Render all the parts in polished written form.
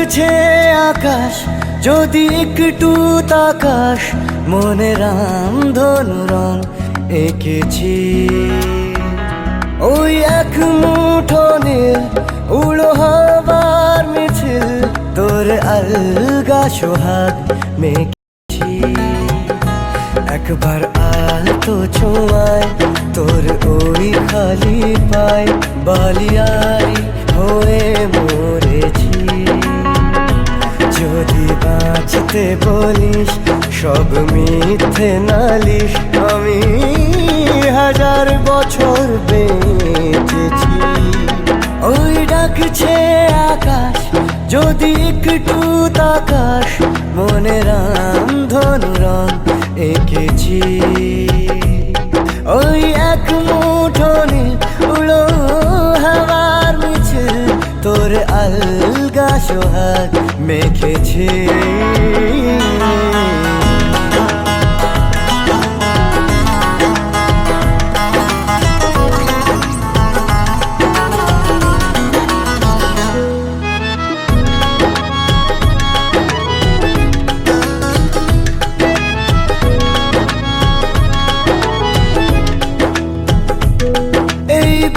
ডাকছে আকাশ, যদি একটু তাকাস, মনে রামধনু রং এঁকেছি। ওই এক মুঠো নীল উড়ো হবার মিছিল, তোর আলগা সোহাগ মেখেছি। একবার আলতো ছোঁয়ায় তোর ওই খালি পায়, বালিয়ারি হয়ে মরেছি। যদি বাঁচতে বলিস সব মিথ্যে নালিশ, আমি 1000 বছর বেঁচেছি। ওই ডাকছে আকাশ, যদি একটু তাকাস, মনে রামধনু রং এঁকেছি। ওই এক মুঠো নীল উড়ো হাওয়ার মিছিল, তোর আলগা সোহাগ মেখেছি।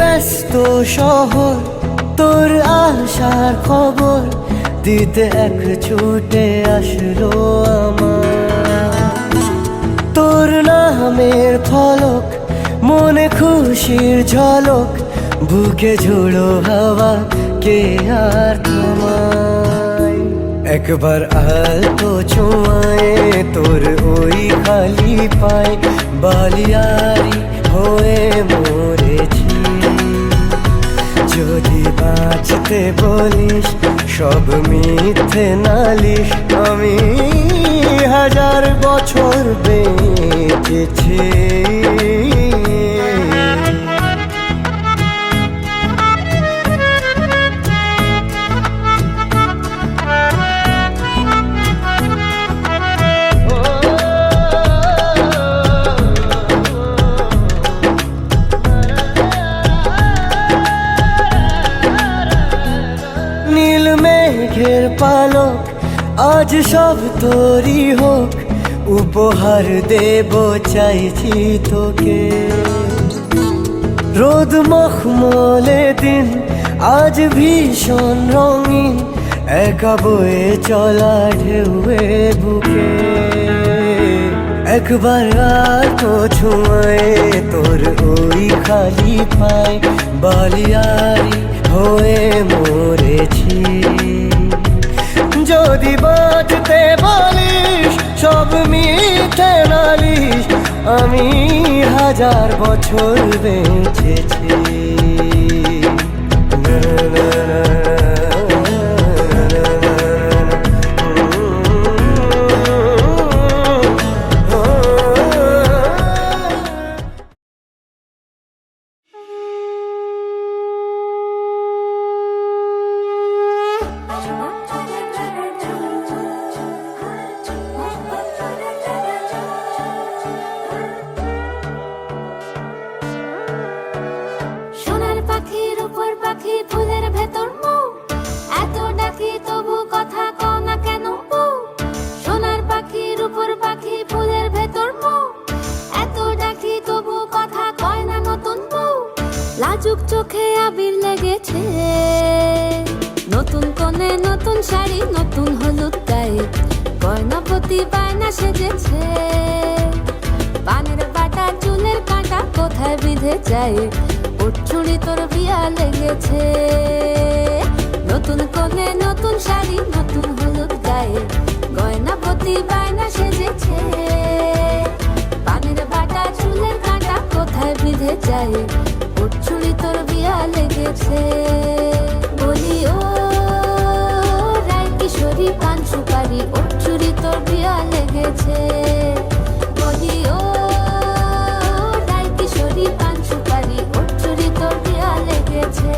ব্যস্ত শহর, তোর আসার খবর দিতে এক ছুটে আসলো আমার। তোর নামের ফলক, মনে খুশির ঝলক, বুকে ঝোড়ো হাওয়া কে আর তোমায়। একবার আলতো ছোঁয়ায় তোর ওই খালি পায়, বালিয়ারি হয়ে মরেছি। যদি বাঁচতে বলিস সব মিথ্যে নালিশ, আমি 1000 বছর বেঁচেছি। নীল মেঘের পালক, আজ সব তোরই হোক, উপহার দেব চাইছি তোকে। রোদ মখমলে দিন আজ ভীষণ রঙিন, একা বয়ে চলা ঢেউয়ে বুকে। একবার আলতো ছোঁয়ায় তোর ওই খালি পায়, বালিয়ারি হয়ে মরেছি। যদি বাঁচতে বলিস সব মিথ্যে নালিশ, আমি 1000 বছর বেঁচেছি। ফুলের ভেতর মৌ, এত ডাকি তবু কথা কও না কেন বউ। সোনার পাখির উপর পাখি ফুলের ভেতর মৌ, এত ডাকি তবু কথা কয় না নতুন বউ। লাজুক চোখে আবির লেগেছে, নতুন কোণে নতুন শাড়ি, নতুন হলুদ গায়ে, গয়নাপতি বায়না সেজেছে। পানের বাটা চুলের কাঁটা কোথায় বিঁধে যায়, ছুরি তোর বিয়া লেগেছে। নতুন কোণে নতুন শাড়ি, নতুন হলুদ গায়ে, গয়নাপতি বায়না সেজেছে। পানের বাটা চুলের কাঁটা কোথায় বিঁধে যায়, ছুরি তোর বিয়া লেগেছে। বলি ও রায় কিশোরী পান সুপারি, ছুরি তোর বিয়া লেগেছে। বলি ও রায় কিশোরী পান সুপারি, ছুরি তোর বিয়া লেগেছে।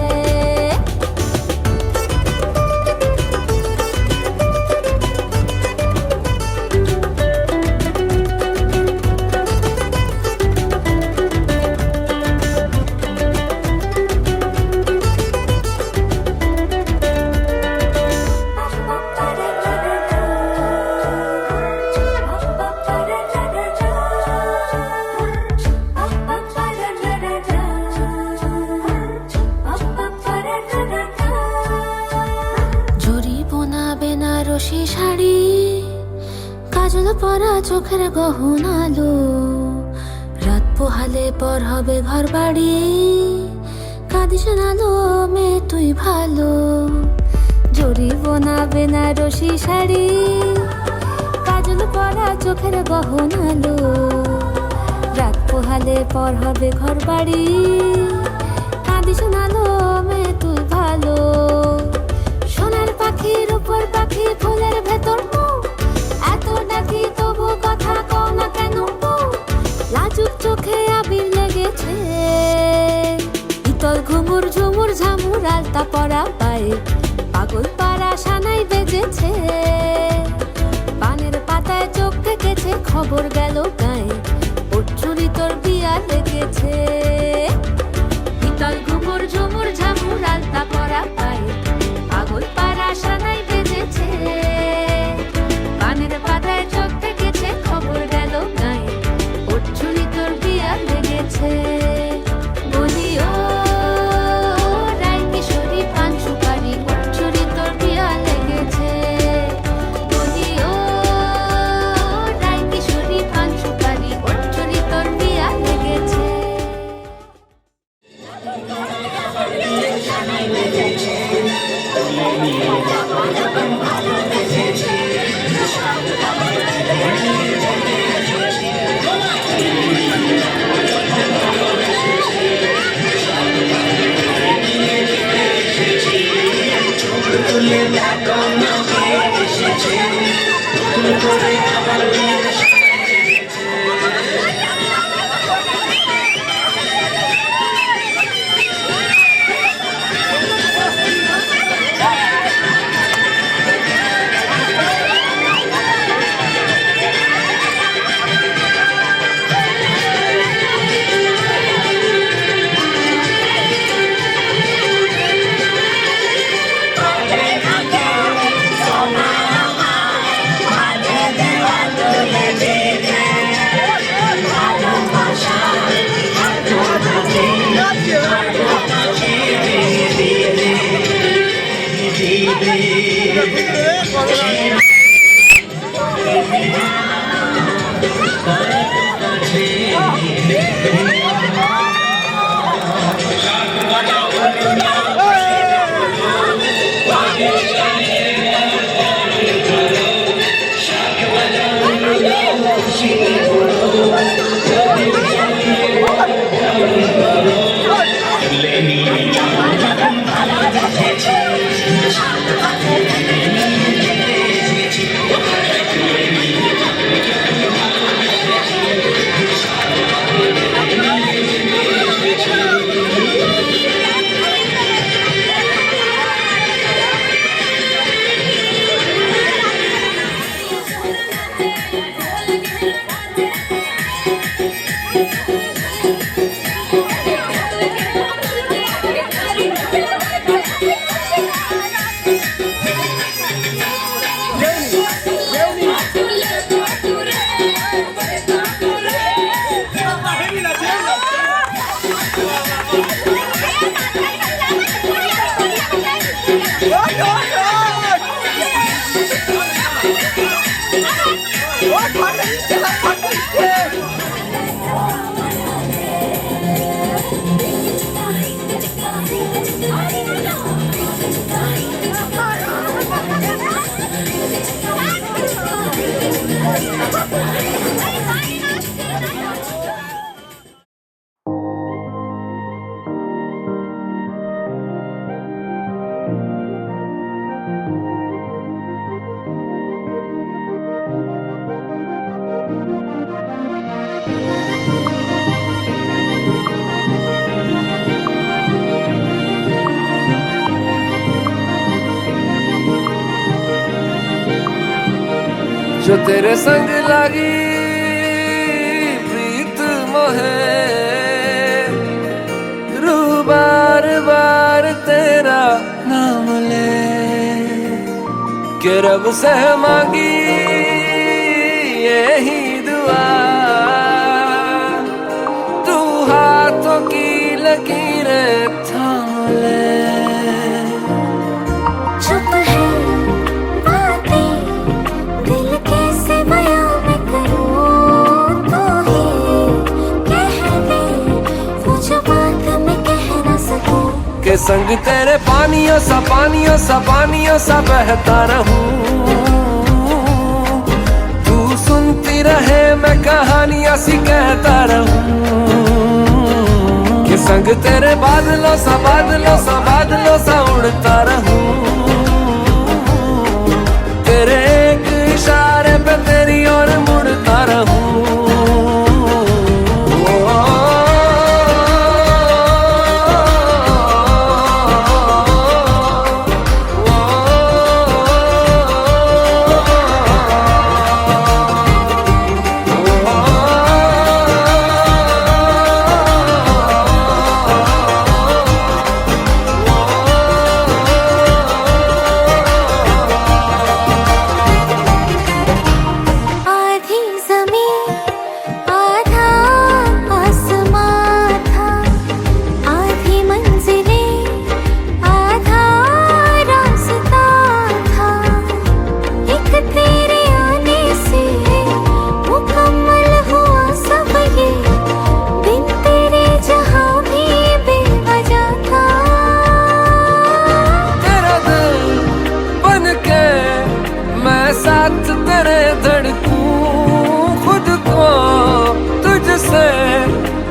বেনারসি শাড়ি, কাজল পরা চোখের গহনালো, রাত পোহালে পর হবে ঘর বাড়ি, কাঁদিস না লো মেয়ে তুই ভালো। জরিব না বেনারসি শাড়ি, কাজল পরা চোখের গহনালো, রাত পোহালে পর হবে ঘর বাড়ি, কাঁদিস না লো মেয়ে তুই ভালো। সোনার পাখির উপর পাখি ফুলের ভেতর মুখ, এত ডাকি তবু কথা কও না কেন বউ? লাজুক চোখে আবির লেগেছে, ইতল ঘুমুর ঝুমুর ঝামুর আলতা পরা পায়ে, পাগল পাড়া সানাই বেজেছে, পানের পাতায় চোখ থেকেছে, খবর গেল গায়ে, ওর চুরি তোর বিয়া লেগেছে। ইতল ঘুমুর ঝুমুর ঝামুর আলতা পরা পায়ে, পাগল পাড়া সানাই বেজেছে, পানের পাতায় চোখ থেকেছে, খবর গেল গায়ে, ওর চুরি তোর বিয়া লেগেছে। বলি ও রাই কিশোরী পান সুপারি, ওর চুরি তোর বিয়া লেগেছে। বলি ও রাই কিশোরী পান সুপারি, ওর চুরি তোর বিয়া লেগেছে। जो तेरे संग लगी प्रीत मोहे, रूह बार बार तेरा नाम ले, के रब से मांगी यही दुआ, तू हाथों की लकीरें थाम ले। चुप है बातें संग तेरे पानियों सा बहता रहूं। तू सुनती रहे मैं कहानियां सी कहता रहूं। कि संग तेरे बादलों सा उड़ता रहूं। तेरे एक इशारे पे तेरी ओर मुड़ता रहूं।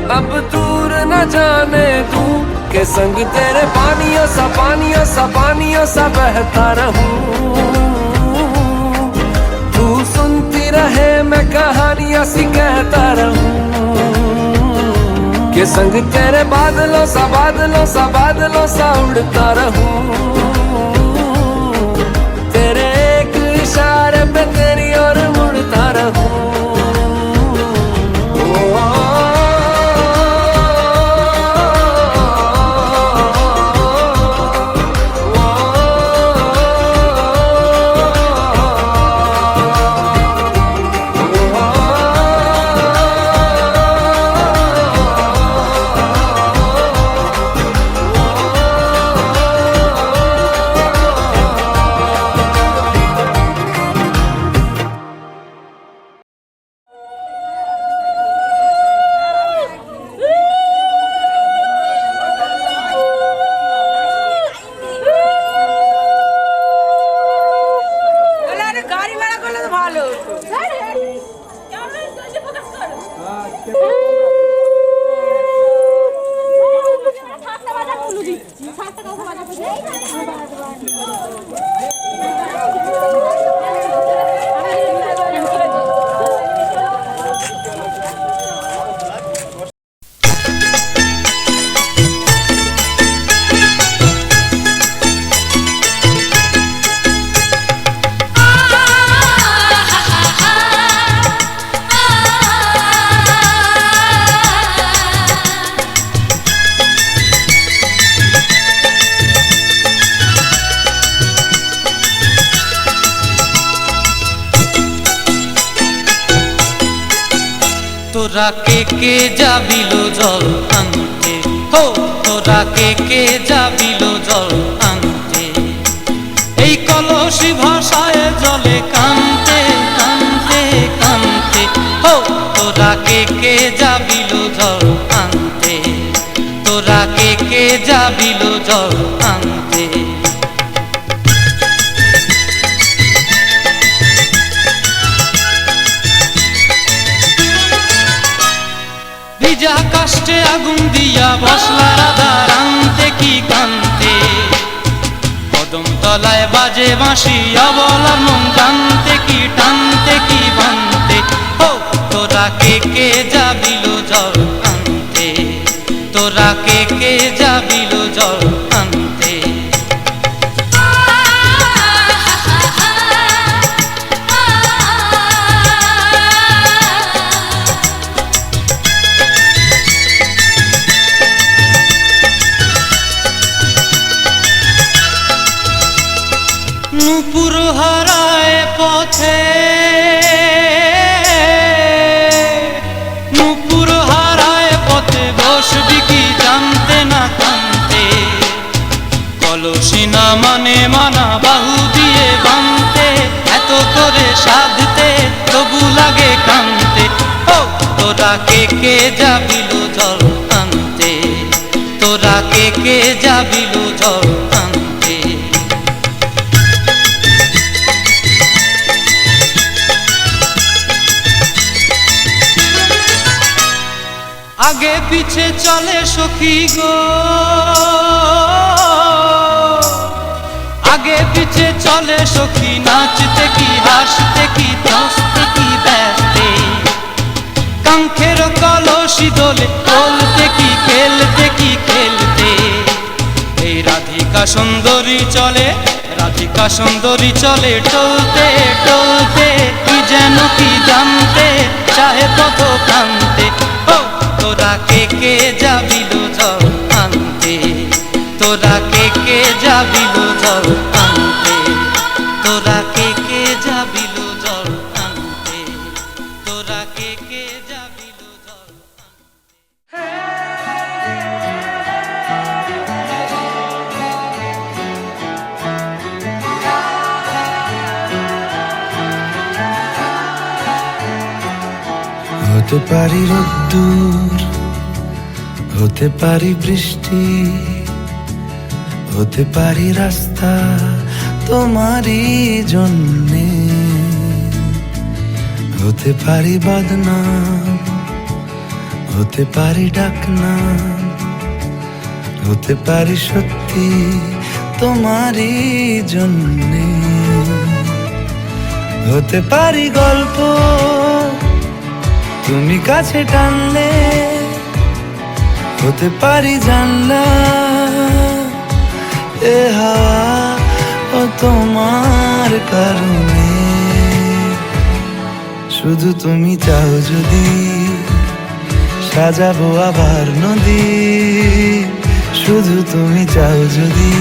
अब दूर न जाने दूं के संग तेरे पानियों सा बहता रहूं। तू सुनती रहे मैं कहानियां सी कहता रहूं। के संग तेरे बादलों सा उड़ता रहूं। तेरे एक इशारे पे तेरी ओर मुड़ता रहूं। তোরা কে যাবিলো জল আনতে, হো তোরা কে যাবিলো জল আনতে, এই কলসি ভাষায় জলে কানতে কানতে কানতে, হো তোরা কে যাবিলো জল আনতে, তোরা কে যাবিলো জল আনতে। ভিজা কাষ্টে আগুন দিয়া বসলা রাধা রানতে কি কানতে, কদম তলায় বাজে বাঁশি অবলার মন জানতে কি টানতে কি বানতে, হো তোরা কে যাবিলো জল আনতে, তোরা কে যাবিলো জল আনতে। নূপুর হারায় পথে, নূপুর হারায় পথে বসবি কি জানতে না কানতে, কলসি না মানে মানা বাহু দিয়ে বানতে, এত করে সাধতে তবু লাগে কানতে, ও তোরা কে যাবিলো জল আনতে, তোরা কে কে যাবিল জল আনতে। আগে পিছে চলে সখী গো, আগে পিছে চলে সখী, নাচতে কি হাসতে কি হাসতে কি ব্যস্তে, কাঙ্ক্ষের কলসি দোলে বলতে কি খেলতে কি খেলতে। এই রাধিকা সুন্দরী চলে, রাধিকা সুন্দরী চলে টলতে টলতে, কি যেন কি জানতে চাহে কত কান্তে। ও তোরা কে কে যাবিল জল আনতে, তোরা কে কে যাবিল জল আনতে, তোরা কে কে যাবিল জল আনতে, তোরা কে কে যাবিল জল আনতে। হতে পারি রোদ্দুর, হতে পারি বৃষ্টি, হতে পারি রাস্তা তোমারই জন্যে, হতে পারি বদনাম, হতে পারি ডাকনাম, হতে পারি সত্যি তোমারই জন্যে, হতে পারি গল্প তুমি কাছে টানলে, হতে পারি জানলা এ হাওয়া ও তোমার কারণে। শুধু তুমি চাও যদি সাজাবো আবার নদী, শুধু তুমি চাও যদি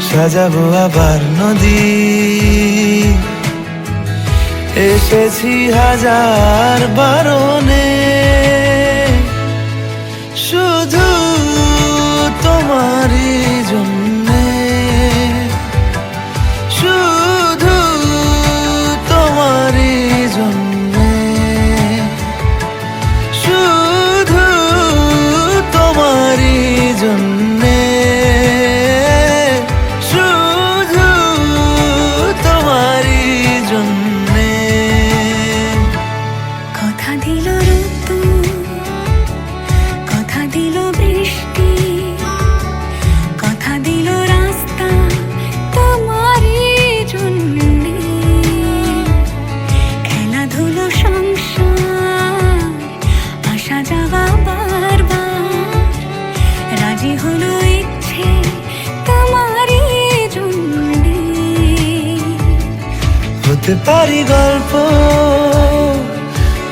সাজাবো আবার নদী। এসেছি হাজার বারণে শুধু তোমারই জন্যে, শুধু তোমারই জন্যে, শুধু তোমারই জন্যে, শুধু তোমারই জন্যে। কথা দিল ঋতু, কথা দিল বৃষ্টি, কথা দিল রাস্তা তোমারই জন্যে, খেলাধুলো সংসার আসা যাওয়া বারবার, রাজি হলো ইচ্ছে তোমারই জন্যে। হতে পারি গল্প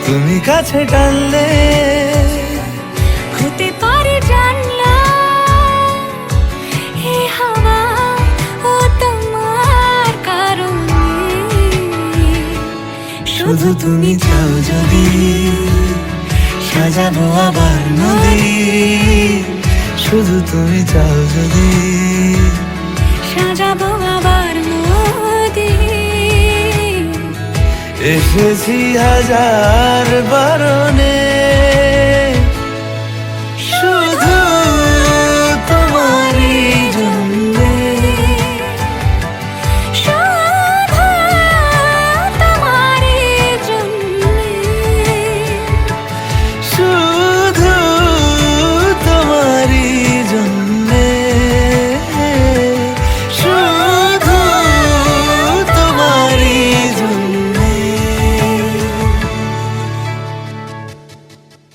তুমি কাছে টানলে, হতে পারে জানলা হে হাওয়া ও তোমার কারণে। শুধু তুমি চাও যদি সাজাবো আবার নদী, শুধু তুমি চাও যদি সাজাবো আবার নদী। এসেছি হাজার বারণে